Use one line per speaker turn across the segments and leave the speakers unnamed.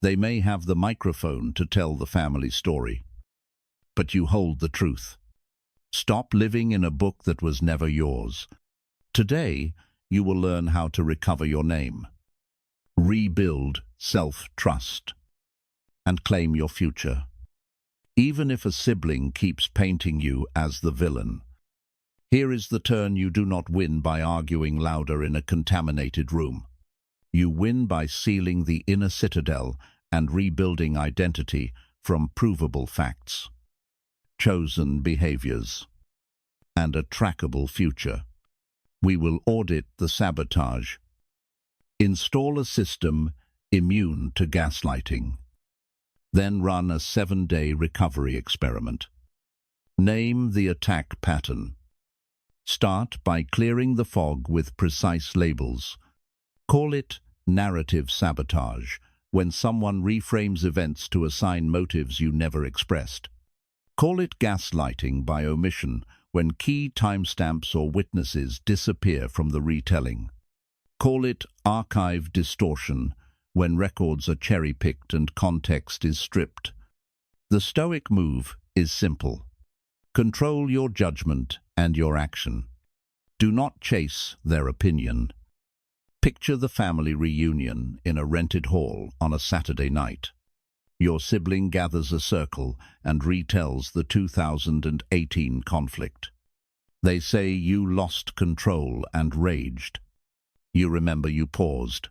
They may have the microphone to tell the family story, but you hold the truth. Stop living in a book that was never yours. Today, you will learn how to recover your name, rebuild self-trust, and claim your future. Even if a sibling keeps painting you as the villain, here is the turn you do not win by arguing louder in a contaminated room. You win by sealing the inner citadel and rebuilding identity from provable facts, chosen behaviors, and a trackable future. We will audit the sabotage. Install a system immune to gaslighting. Then run a 7-day recovery experiment. Name the attack pattern. Start by clearing the fog with precise labels. Call it narrative sabotage, when someone reframes events to assign motives you never expressed. Call it gaslighting by omission, when key timestamps or witnesses disappear from the retelling. Call it archive distortion, when records are cherry-picked and context is stripped. The Stoic move is simple. Control your judgment and your action. Do not chase their opinion. Picture the family reunion in a rented hall on a Saturday night. Your sibling gathers a circle and retells the 2018 conflict. They say you lost control and raged. You remember you paused,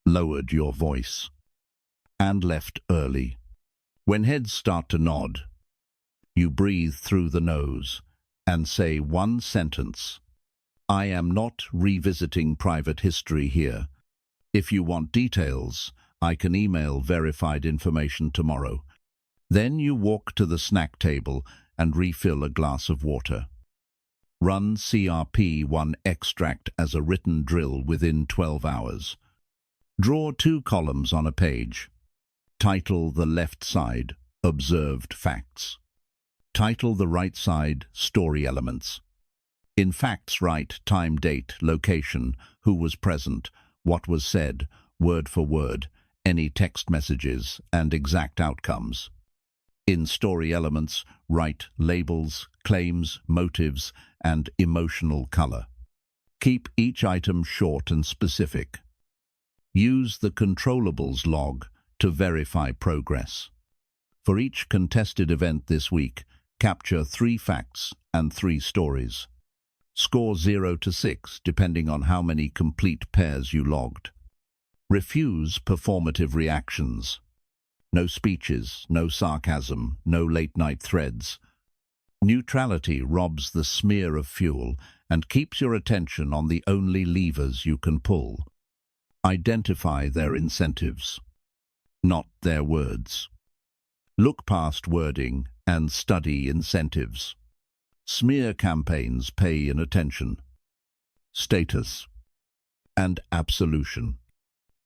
lowered your voice, and left early. When heads start to nod, you breathe through the nose and say one sentence: I am not revisiting private history here. If you want details, I can email verified information tomorrow. Then you walk to the snack table and refill a glass of water. Run CRP1 extract as a written drill within 12 hours. Draw 2 columns on a page. Title the left side, Observed Facts. Title the right side, Story Elements. In facts write time, date, location, who was present, what was said, word for word, any text messages, and exact outcomes. In story elements, write labels, claims, motives, and emotional color. Keep each item short and specific. Use the controllables log to verify progress. For each contested event this week, capture 3 facts and 3 stories. Score 0 to 6, depending on how many complete pairs you logged. Refuse performative reactions. No speeches, no sarcasm, no late-night threads. Neutrality robs the smear of fuel and keeps your attention on the only levers you can pull. Identify their incentives, not their words. Look past wording and study incentives. Smear campaigns pay inattention. Status and absolution.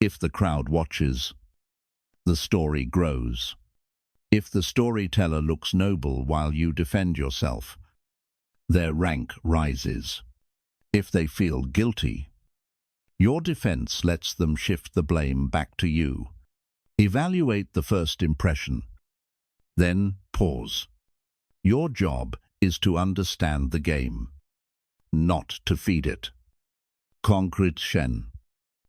If the crowd watches, the story grows. If the storyteller looks noble while you defend yourself, their rank rises. If they feel guilty, your defense lets them shift the blame back to you. Evaluate the first impression. Then pause. Your job is to understand the game, not to feed it. Concrete Shen.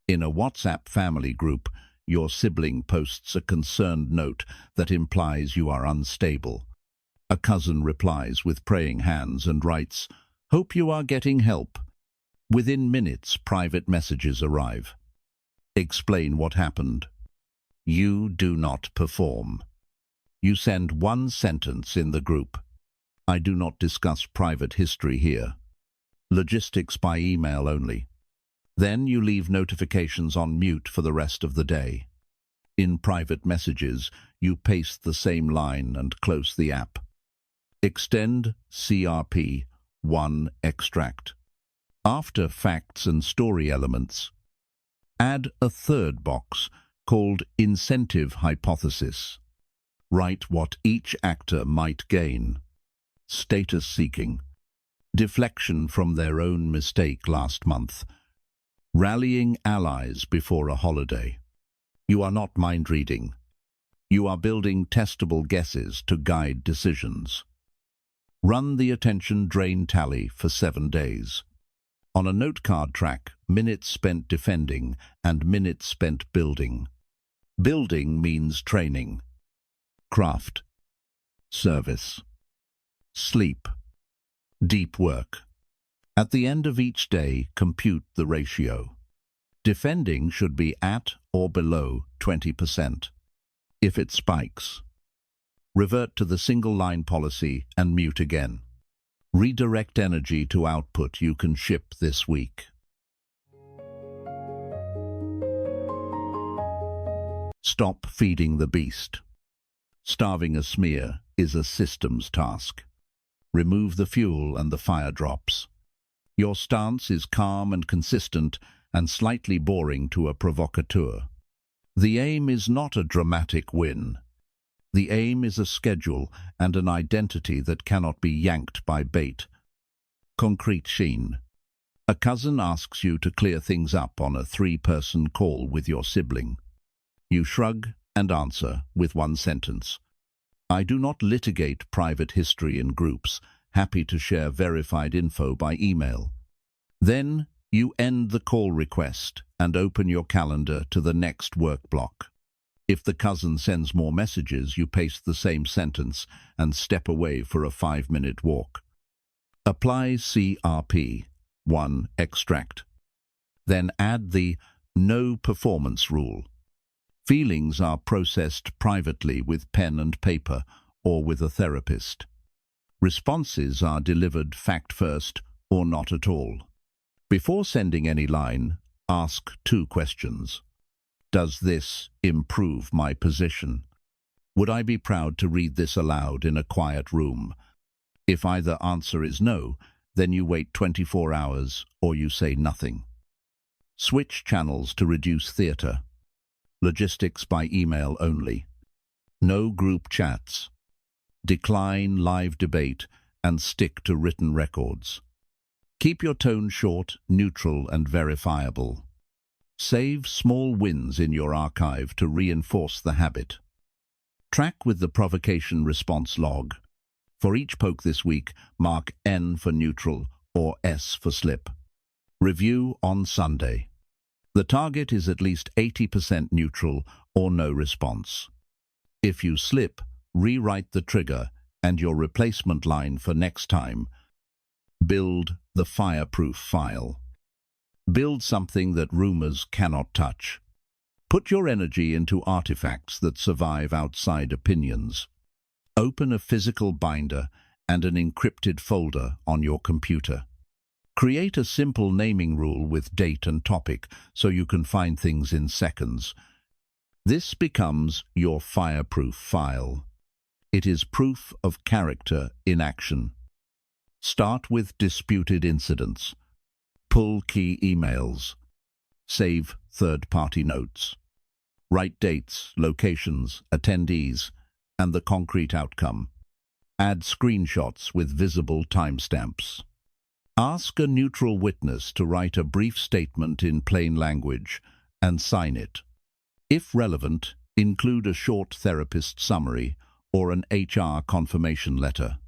In a WhatsApp family group, your sibling posts a concerned note that implies you are unstable. A cousin replies with praying hands and writes, "Hope you are getting help." Within minutes, private messages arrive. Explain what happened. You do not perform. You send one sentence in the group. I do not discuss private history here. Logistics by email only. Then you leave notifications on mute for the rest of the day. In private messages, you paste the same line and close the app. Extend CRP1 extract. After facts and story elements, add a third box called incentive hypothesis. Write what each actor might gain. Status seeking. Deflection from their own mistake last month. Rallying allies before a holiday. You are not mind-reading. You are building testable guesses to guide decisions. Run the attention drain tally for 7 days. On a note card track, minutes spent defending and minutes spent building. Building means training. Craft. Service. Sleep. Deep work. At the end of each day, compute the ratio. Defending should be at or below 20%. If it spikes, revert to the single-line policy and mute again. Redirect energy to output you can ship this week. Stop feeding the beast. Starving a smear is a systems task. Remove the fuel and the fire drops. Your stance is calm and consistent and slightly boring to a provocateur. The aim is not a dramatic win. The aim is a schedule and an identity that cannot be yanked by bait. Concrete sheen. A cousin asks you to clear things up on a 3-person call with your sibling. You shrug and answer with one sentence. I do not litigate private history in groups, happy to share verified info by email. Then you end the call request and open your calendar to the next work block. If the cousin sends more messages, you paste the same sentence and step away for a 5-minute walk. Apply CRP, 1 extract. Then add the no performance rule. Feelings are processed privately with pen and paper or with a therapist. Responses are delivered fact first or not at all. Before sending any line, ask 2 questions. Does this improve my position? Would I be proud to read this aloud in a quiet room? If either answer is no, then you wait 24 hours or you say nothing. Switch channels to reduce theatre. Logistics by email only. No group chats. Decline live debate and stick to written records. Keep your tone short, neutral, and verifiable. Save small wins in your archive to reinforce the habit. Track with the provocation response log. For each poke this week, mark N for neutral or S for slip. Review on Sunday. The target is at least 80% neutral or no response. If you slip, rewrite the trigger and your replacement line for next time. Build the fireproof file. Build something that rumors cannot touch. Put your energy into artifacts that survive outside opinions. Open a physical binder and an encrypted folder on your computer. Create a simple naming rule with date and topic so you can find things in seconds. This becomes your fireproof file. It is proof of character in action. Start with disputed incidents. Pull key emails. Save third-party notes. Write dates, locations, attendees, and the concrete outcome. Add screenshots with visible timestamps. Ask a neutral witness to write a brief statement in plain language and sign it. If relevant, include a short therapist summary or an HR confirmation letter.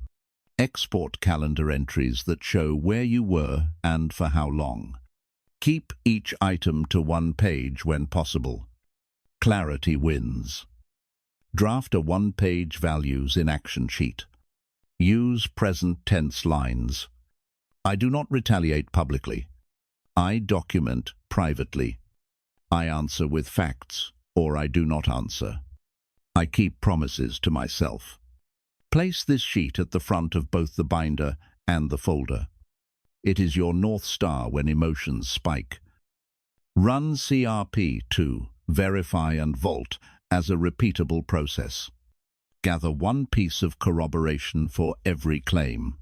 Export calendar entries that show where you were and for how long. Keep each item to 1 page when possible. Clarity wins. Draft a 1-page values in action sheet. Use present tense lines. I do not retaliate publicly. I document privately. I answer with facts, or I do not answer. I keep promises to myself. Place this sheet at the front of both the binder and the folder. It is your North Star when emotions spike. Run CRP to verify and vault as a repeatable process. Gather 1 piece of corroboration for every claim.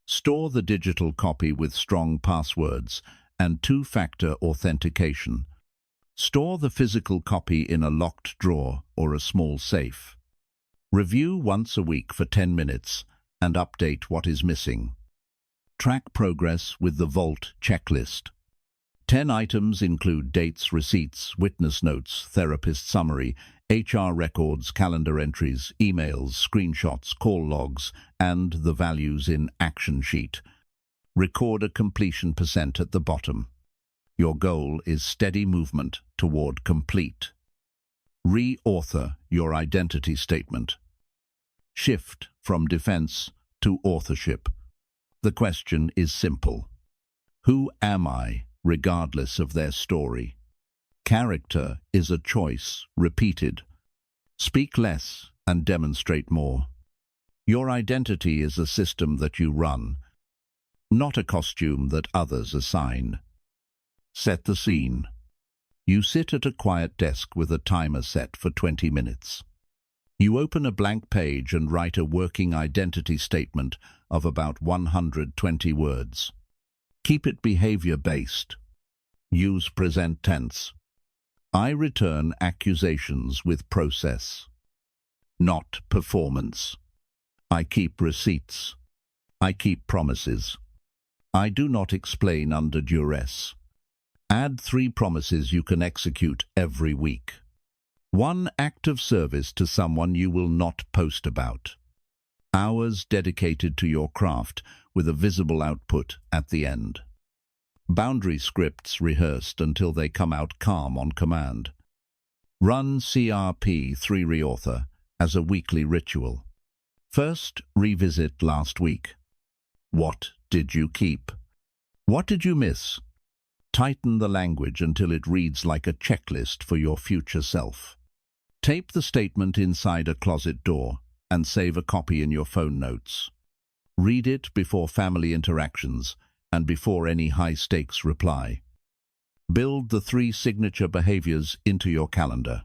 Store the digital copy with strong passwords and 2-factor authentication. Store the physical copy in a locked drawer or a small safe. Review once a week for 10 minutes and update what is missing. Track progress with the Vault checklist. 10 items include dates, receipts, witness notes, therapist summary, HR records, calendar entries, emails, screenshots, call logs, and the values in action sheet. Record a completion percent at the bottom. Your goal is steady movement toward complete. Re-author your identity statement. Shift from defense to authorship. The question is simple. Who am I, regardless of their story? Character is a choice, repeated. Speak less and demonstrate more. Your identity is a system that you run, not a costume that others assign. Set the scene. You sit at a quiet desk with a timer set for 20 minutes. You open a blank page and write a working identity statement of about 120 words. Keep it behavior-based. Use present tense. I return accusations with process, not performance. I keep receipts. I keep promises. I do not explain under duress. Add 3 promises you can execute every week. 1 act of service to someone you will not post about. Hours dedicated to your craft with a visible output at the end. Boundary scripts rehearsed until they come out calm on command. Run CRP3 Reauthor as a weekly ritual. First, revisit last week. What did you keep? What did you miss? Tighten the language until it reads like a checklist for your future self. Tape the statement inside a closet door and save a copy in your phone notes. Read it before family interactions and before any high-stakes reply. Build the 3 signature behaviors into your calendar.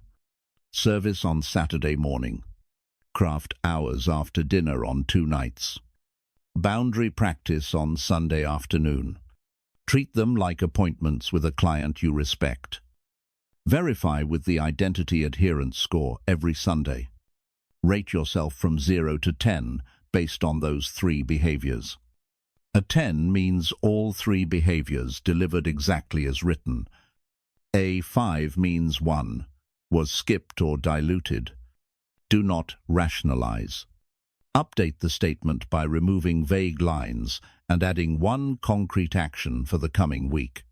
Service on Saturday morning. Craft hours after dinner on 2 nights. Boundary practice on Sunday afternoon. Treat them like appointments with a client you respect. Verify with the identity adherence score every Sunday. Rate yourself from 0 to 10 based on those 3 behaviors. A 10 means all 3 behaviors delivered exactly as written. A 5 means 1 was skipped or diluted. Do not rationalize. Update the statement by removing vague lines and adding 1 concrete action for the coming week.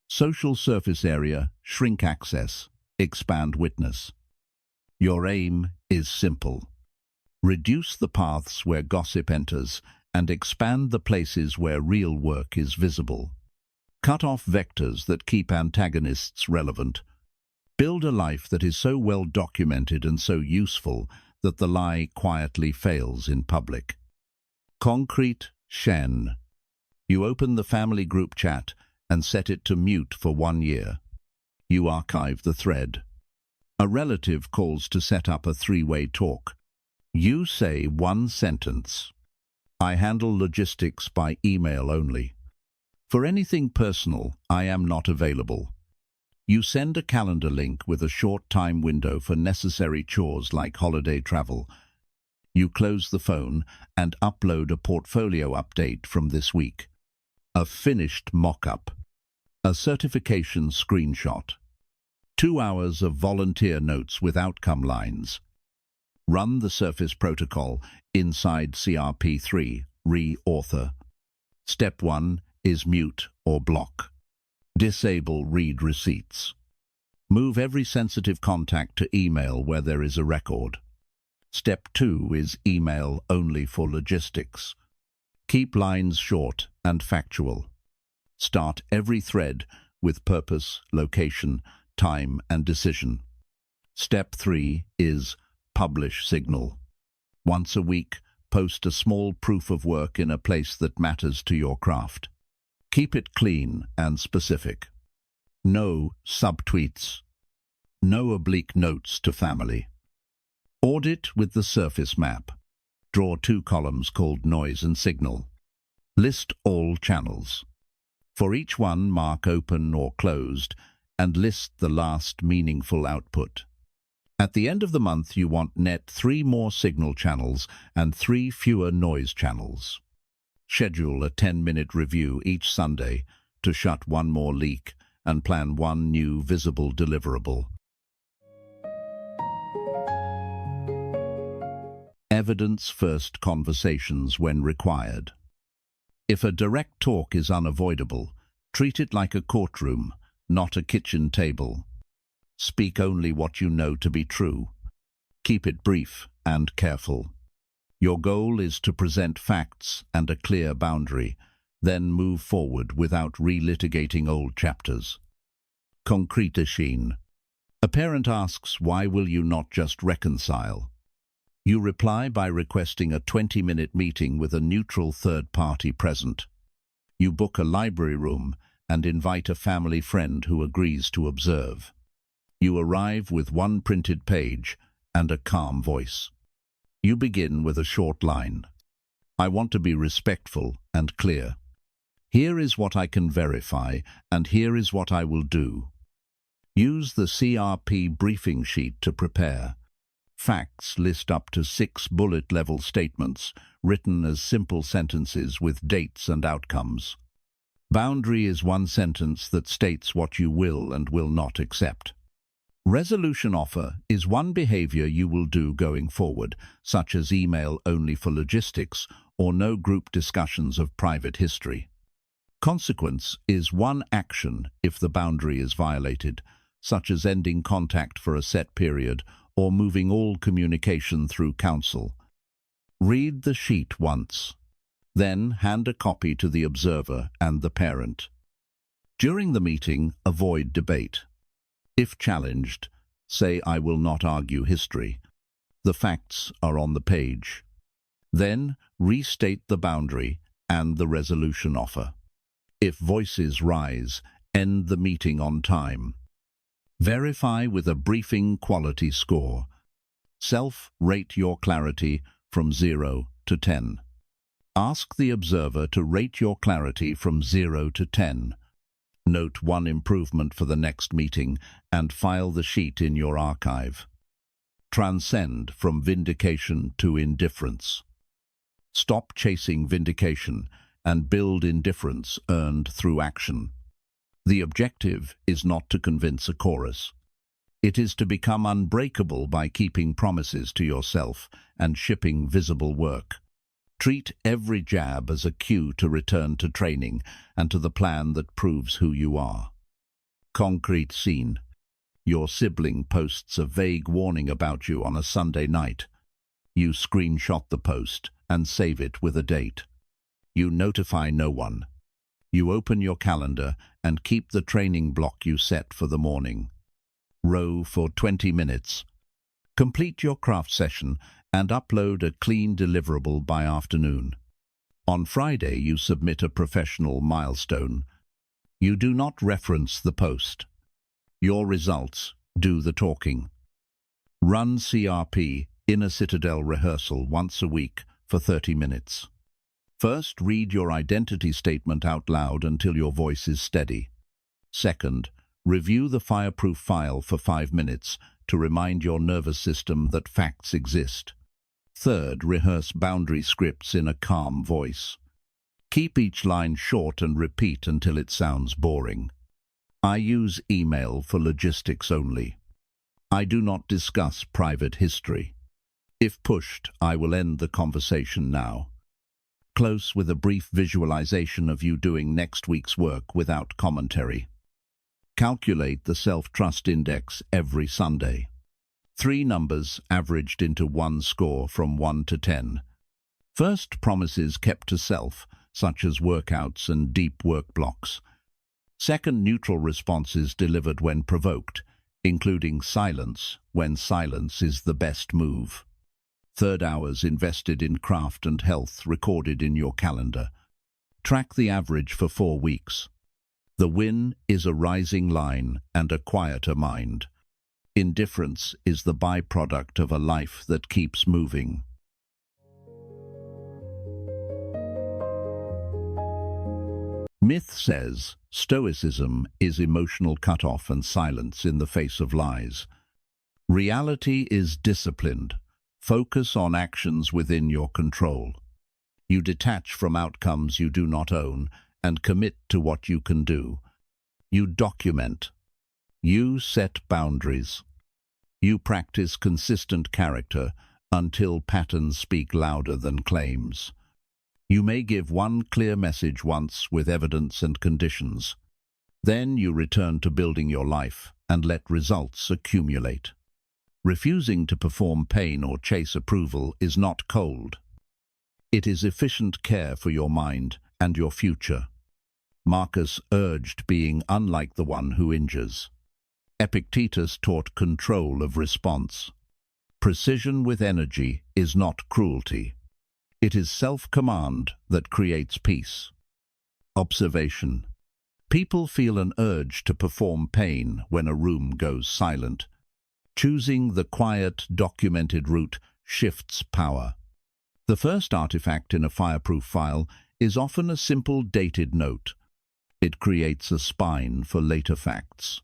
Social surface area, shrink access, expand witness. Your aim is simple. Reduce the paths where gossip enters and expand the places where real work is visible. Cut off vectors that keep antagonists relevant. Build a life that is so well documented and so useful that the lie quietly fails in public. Concrete Shen. You open the family group chat and set it to mute for 1 year. You archive the thread. A relative calls to set up a 3-way talk. You say 1 sentence. I handle logistics by email only. For anything personal, I am not available. You send a calendar link with a short time window for necessary chores like holiday travel. You close the phone and upload a portfolio update from this week. A finished mock-up. A certification screenshot. 2 hours of volunteer notes with outcome lines. Run the Surface protocol inside CRP3, re-author. Step 1 is mute or block. Disable read receipts. Move every sensitive contact to email where there is a record. Step 2 is email only for logistics. Keep lines short and factual. Start every thread with purpose, location, time, and decision. Step 3 is publish signal. Once a week, post a small proof of work in a place that matters to your craft. Keep it clean and specific. No subtweets. No oblique notes to family. Audit with the Surface map. Draw 2 columns called noise and signal. List all channels. For each one, mark open or closed and list the last meaningful output. At the end of the month, you want net 3 more signal channels and 3 fewer noise channels. Schedule a 10-minute review each Sunday to to shut one more leak and plan one new visible deliverable. Evidence-first conversations when required. If a direct talk is unavoidable, treat it like a courtroom, not a kitchen table. Speak only what you know to be true. Keep it brief and careful. Your goal is to present facts and a clear boundary, then move forward without relitigating old chapters. Concretishin. A parent asks, "Why will you not just reconcile?" You reply by requesting a 20-minute meeting with a neutral third party present. You book a library room and invite a family friend who agrees to observe. You arrive with one printed page and a calm voice. You begin with a short line. I want to be respectful and clear. Here is what I can verify, and here is what I will do. Use the CRP briefing sheet to prepare. Facts list up to 6 bullet-level statements, written as simple sentences with dates and outcomes. Boundary is one sentence that states what you will and will not accept. Resolution offer is one behavior you will do going forward, such as email only for logistics or no group discussions of private history. Consequence is one action if the boundary is violated, such as ending contact for a set period or moving all communication through counsel. Read the sheet once. Then hand a copy to the observer and the parent. During the meeting, avoid debate. If challenged, say, "I will not argue history. The facts are on the page." Then restate the boundary and the resolution offer. If voices rise, end the meeting on time. Verify with a briefing quality score. Self-rate your clarity from 0 to 10. Ask the observer to rate your clarity from 0 to 10. Note one improvement for the next meeting and file the sheet in your archive. Transcend from vindication to indifference. Stop chasing vindication and build indifference earned through action. The objective is not to convince a chorus. It is to become unbreakable by keeping promises to yourself and shipping visible work. Treat every jab as a cue to return to training and to the plan that proves who you are. Concrete scene. Your sibling posts a vague warning about you on a Sunday night. You screenshot the post and save it with a date. You notify no one. You open your calendar and keep the training block you set for the morning. Row for 20 minutes. Complete your craft session and upload a clean deliverable by afternoon. On Friday, you submit a professional milestone. You do not reference the post. Your results do the talking. Run CRP, Inner Citadel rehearsal once a week for 30 minutes. First, read your identity statement out loud until your voice is steady. Second, review the fireproof file for 5 minutes to remind your nervous system that facts exist. Third, rehearse boundary scripts in a calm voice. Keep each line short and repeat until it sounds boring. I use email for logistics only. I do not discuss private history. If pushed, I will end the conversation now. Close with a brief visualization of you doing next week's work without commentary. Calculate the self-trust index every Sunday. 3 numbers averaged into one score from 1 to 10. First, promises kept to self, such as workouts and deep work blocks. Second, neutral responses delivered when provoked, including silence when silence is the best move. Third, hours invested in craft and health recorded in your calendar. Track the average for 4 weeks. The win is a rising line and a quieter mind. Indifference is the byproduct of a life that keeps moving. Myth says Stoicism is emotional cutoff and silence in the face of lies. Reality is disciplined. Focus on actions within your control. You detach from outcomes you do not own and commit to what you can do. You document. You set boundaries. You practice consistent character until patterns speak louder than claims. You may give one clear message once with evidence and conditions. Then you return to building your life and let results accumulate. Refusing to perform pain or chase approval is not cold. It is efficient care for your mind and your future. Marcus urged being unlike the one who injures. Epictetus taught control of response. Precision with energy is not cruelty. It is self-command that creates peace. Observation. People feel an urge to perform pain when a room goes silent. Choosing the quiet, documented route shifts power. The first artifact in a fireproof file is often a simple dated note. It creates a spine for later facts.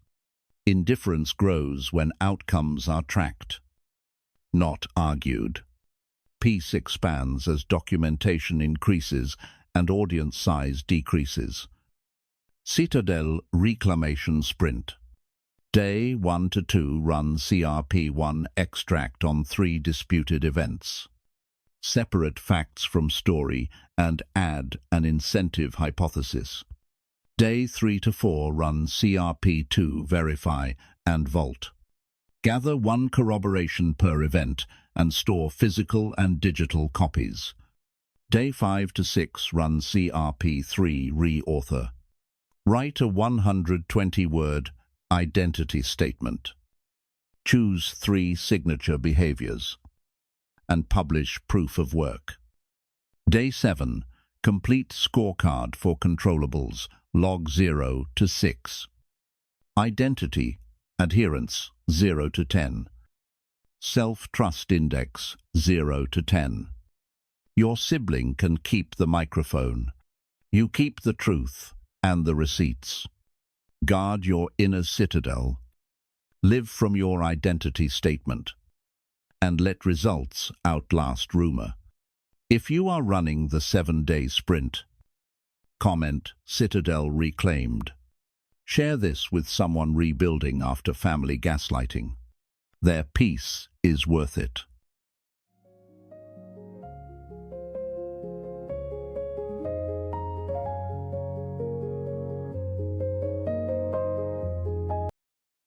Indifference grows when outcomes are tracked, not argued. Peace expands as documentation increases and audience size decreases. Citadel Reclamation Sprint. Day 1 to 2 run CRP1 extract on 3 disputed events. Separate facts from story and add an incentive hypothesis. Day 3 to 4 run CRP2 verify and vault. Gather 1 corroboration per event and store physical and digital copies. Day 5 to 6 run CRP3 re-author. Write a 120-word identity statement. Choose 3 signature behaviors. And publish proof of work. Day 7. Complete scorecard for controllables, log 0 to 6. Identity, adherence, 0 to 10. Self-trust index, 0 to 10. Your sibling can keep the microphone. You keep the truth and the receipts. Guard your inner citadel. Live from your identity statement. And let results outlast rumor. If you are running the 7-day sprint, comment Citadel Reclaimed. Share this with someone rebuilding after family gaslighting. Their peace is worth it.